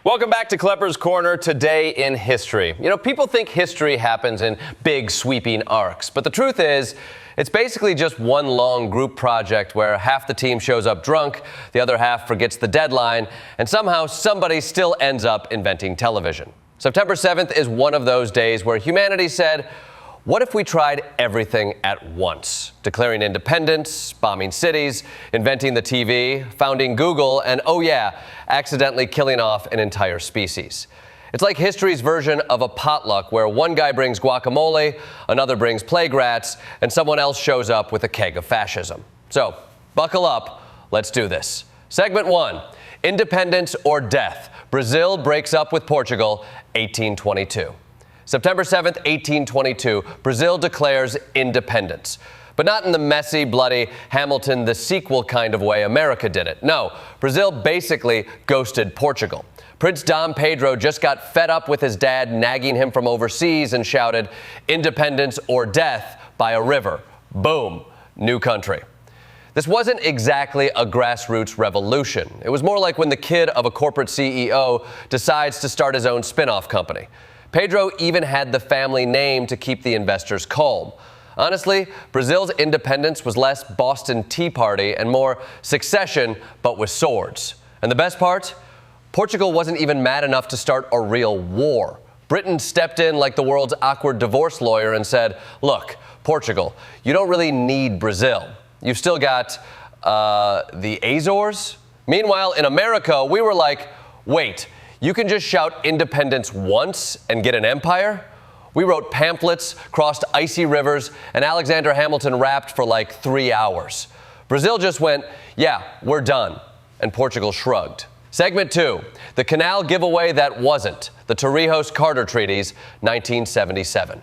Welcome back to Kleppers Corner. Today in history. You know, people think history happens in big, sweeping arcs, but the truth is, it's basically just one long group project where half the team shows up drunk, the other half forgets the deadline, and somehow somebody still ends up inventing television. September 7th is one of those days where humanity said, what if we tried everything at once? Declaring independence, bombing cities, inventing the TV, founding Google, and oh yeah, accidentally killing off an entire species. It's like history's version of a potluck where one guy brings guacamole, another brings plague rats, and someone else shows up with a keg of fascism. So, buckle up, let's do this. Segment 1, Independence or Death. Brazil breaks up with Portugal, 1822. September 7th, 1822, Brazil declares independence. But not in the messy, bloody, Hamilton the sequel kind of way America did it. No, Brazil basically ghosted Portugal. Prince Dom Pedro just got fed up with his dad nagging him from overseas and shouted, "Independence or death by a river." Boom, new country. This wasn't exactly a grassroots revolution. It was more like when the kid of a corporate CEO decides to start his own spin-off company. Pedro even had the family name to keep the investors calm. Honestly, Brazil's independence was less Boston Tea Party and more Succession, but with swords. And the best part? Portugal wasn't even mad enough to start a real war. Britain stepped in like the world's awkward divorce lawyer and said, look, Portugal, you don't really need Brazil. You've still got the Azores. Meanwhile, in America, we were like, wait, you can just shout independence once and get an empire? We wrote pamphlets, crossed icy rivers, and Alexander Hamilton rapped for like 3 hours. Brazil just went, yeah, we're done, and Portugal shrugged. Segment 2, the canal giveaway that wasn't, the Torrijos-Carter Treaties, 1977.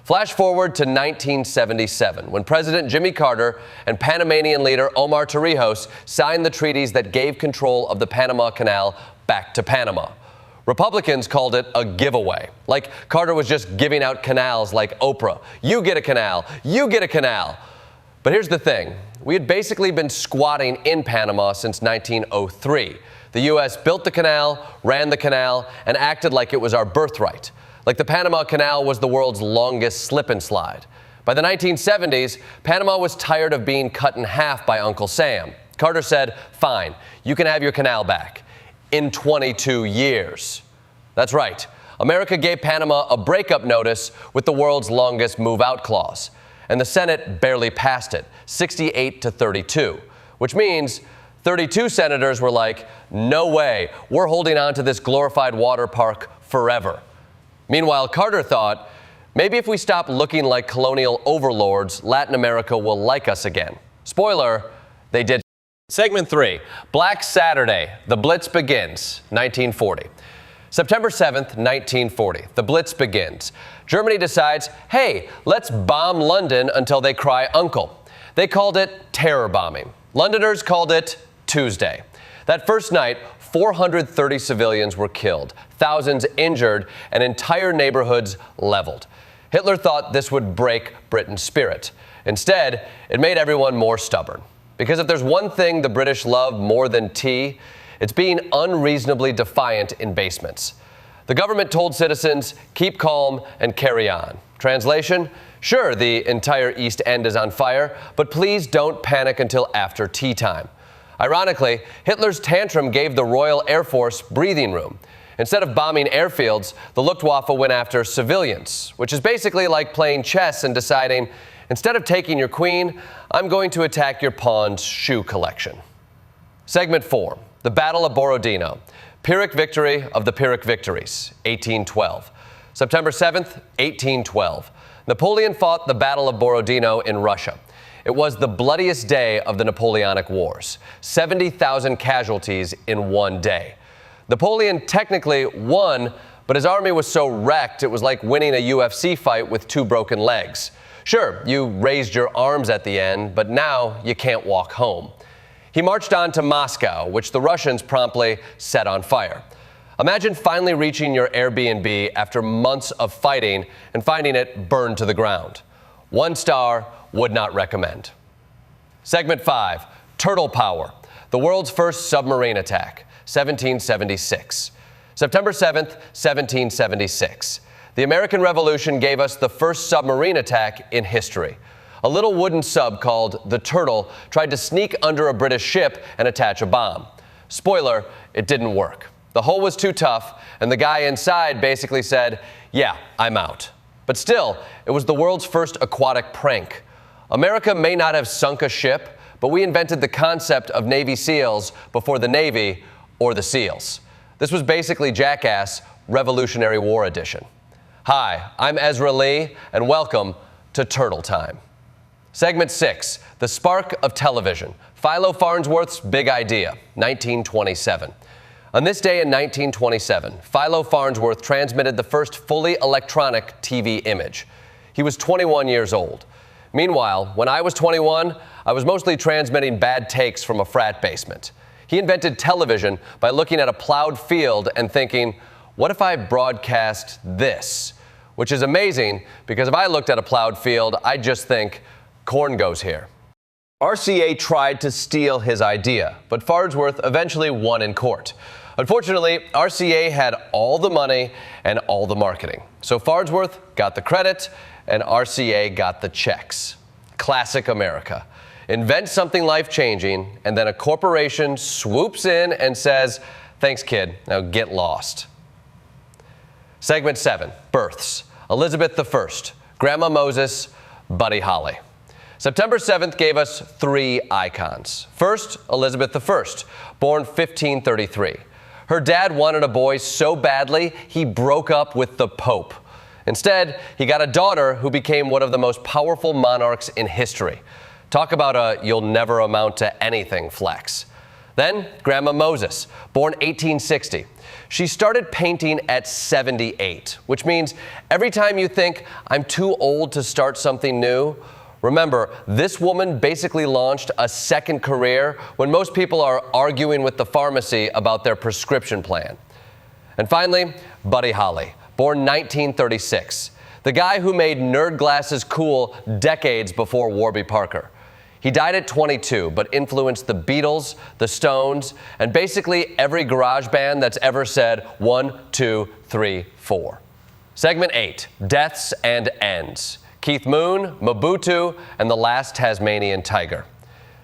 Flash forward to 1977, when President Jimmy Carter and Panamanian leader Omar Torrijos signed the treaties that gave control of the Panama Canal back to Panama. Republicans called it a giveaway, like Carter was just giving out canals like Oprah. You get a canal, you get a canal. But here's the thing, we had basically been squatting in Panama since 1903. The U.S. built the canal, ran the canal, and acted like it was our birthright. Like the Panama Canal was the world's longest slip and slide. By the 1970s, Panama was tired of being cut in half by Uncle Sam. Carter said, fine, you can have your canal back. In 22 years. That's right. America gave Panama a breakup notice with the world's longest move-out clause. And the Senate barely passed it, 68-32, which means 32 senators were like, no way, we're holding on to this glorified water park forever. Meanwhile, Carter thought, maybe if we stop looking like colonial overlords, Latin America will like us again. Spoiler, they did. Segment 3, Black Saturday, the Blitz begins, 1940. September 7th, 1940, the Blitz begins. Germany decides, hey, let's bomb London until they cry uncle. They called it terror bombing. Londoners called it Tuesday. That first night, 430 civilians were killed, thousands injured, and entire neighborhoods leveled. Hitler thought this would break Britain's spirit. Instead, it made everyone more stubborn. Because if there's one thing the British love more than tea, it's being unreasonably defiant in basements. The government told citizens, keep calm and carry on. Translation, sure, the entire East End is on fire, but please don't panic until after tea time. Ironically, Hitler's tantrum gave the Royal Air Force breathing room. Instead of bombing airfields, the Luftwaffe went after civilians, which is basically like playing chess and deciding, instead of taking your queen, I'm going to attack your pawn's shoe collection. Segment 4, the Battle of Borodino. Pyrrhic victory of the Pyrrhic victories, 1812. September 7th, 1812. Napoleon fought the Battle of Borodino in Russia. It was the bloodiest day of the Napoleonic Wars. 70,000 casualties in one day. Napoleon technically won, but his army was so wrecked it was like winning a UFC fight with 2 broken legs. Sure, you raised your arms at the end, but now you can't walk home. He marched on to Moscow, which the Russians promptly set on fire. Imagine finally reaching your Airbnb after months of fighting and finding it burned to the ground. 1 star, would not recommend. Segment 5, Turtle Power, the world's first submarine attack, 1776. September 7th, 1776. The American Revolution gave us the first submarine attack in history. A little wooden sub called the Turtle tried to sneak under a British ship and attach a bomb. Spoiler, it didn't work. The hole was too tough, and the guy inside basically said, "Yeah, I'm out." But still, it was the world's first aquatic prank. America may not have sunk a ship, but we invented the concept of Navy SEALs before the Navy or the SEALs. This was basically Jackass Revolutionary War Edition. Hi, I'm Ezra Lee, and welcome to Turtle Time. Segment 6, The Spark of Television, Philo Farnsworth's Big Idea, 1927. On this day in 1927, Philo Farnsworth transmitted the first fully electronic TV image. He was 21 years old. Meanwhile, when I was 21, I was mostly transmitting bad takes from a frat basement. He invented television by looking at a plowed field and thinking, what if I broadcast this? Which is amazing, because if I looked at a plowed field, I'd just think, corn goes here. RCA tried to steal his idea, but Farnsworth eventually won in court. Unfortunately, RCA had all the money and all the marketing. So Farnsworth got the credit and RCA got the checks. Classic America. Invent something life-changing, and then a corporation swoops in and says, "Thanks, kid. Now get lost." Segment 7, Births. Elizabeth I, Grandma Moses, Buddy Holly. September 7th gave us 3 icons. First, Elizabeth I, born 1533. Her dad wanted a boy so badly, he broke up with the Pope. Instead, he got a daughter who became one of the most powerful monarchs in history. Talk about a "you'll never amount to anything" flex. Then, Grandma Moses, born 1860. She started painting at 78, which means every time you think, "I'm too old to start something new," remember, this woman basically launched a second career when most people are arguing with the pharmacy about their prescription plan. And finally, Buddy Holly, born 1936. The guy who made nerd glasses cool decades before Warby Parker. He died at 22, but influenced the Beatles, the Stones, and basically every garage band that's ever said 1, 2, 3, 4. Segment 8, Deaths and Ends. Keith Moon, Mobutu, and the last Tasmanian tiger.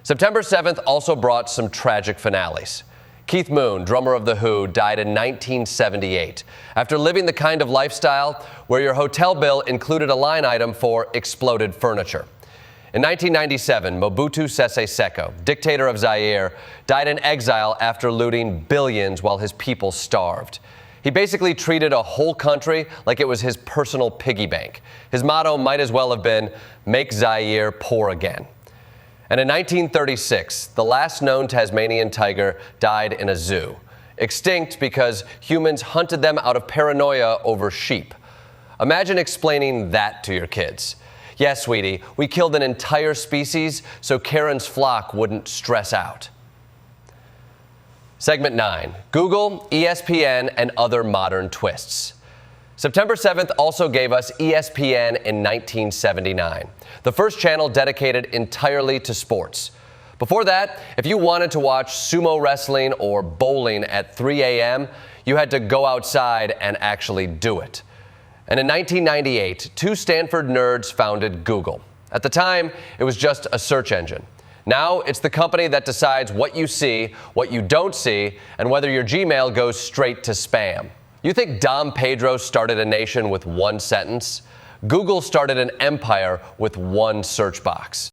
September 7th also brought some tragic finales. Keith Moon, drummer of The Who, died in 1978 after living the kind of lifestyle where your hotel bill included a line item for exploded furniture. In 1997, Mobutu Sese Seko, dictator of Zaire, died in exile after looting billions while his people starved. He basically treated a whole country like it was his personal piggy bank. His motto might as well have been, "Make Zaire poor again." And in 1936, the last known Tasmanian tiger died in a zoo, extinct because humans hunted them out of paranoia over sheep. Imagine explaining that to your kids. "Yeah, sweetie, we killed an entire species so Karen's flock wouldn't stress out." Segment 9, Google, ESPN, and other modern twists. September 7th also gave us ESPN in 1979, the first channel dedicated entirely to sports. Before that, if you wanted to watch sumo wrestling or bowling at 3 a.m., you had to go outside and actually do it. And in 1998, 2 Stanford nerds founded Google. At the time, it was just a search engine. Now, it's the company that decides what you see, what you don't see, and whether your Gmail goes straight to spam. You think Dom Pedro started a nation with one sentence? Google started an empire with one search box.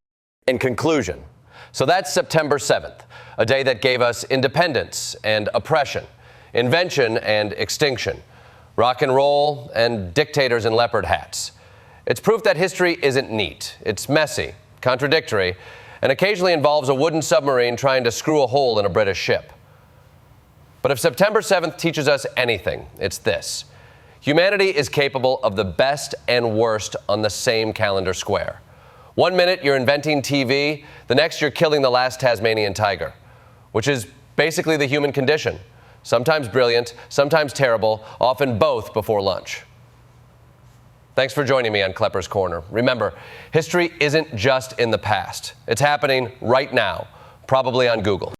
In conclusion, so that's September 7th, a day that gave us independence and oppression, invention and extinction, rock and roll and dictators in leopard hats. It's proof that history isn't neat. It's messy, contradictory, and occasionally involves a wooden submarine trying to screw a hole in a British ship. But if September 7th teaches us anything, it's this. Humanity is capable of the best and worst on the same calendar square. One minute you're inventing TV, the next you're killing the last Tasmanian tiger, which is basically the human condition. Sometimes brilliant, sometimes terrible, often both before lunch. Thanks for joining me on Kleppers Corner. Remember, history isn't just in the past. It's happening right now, probably on Google.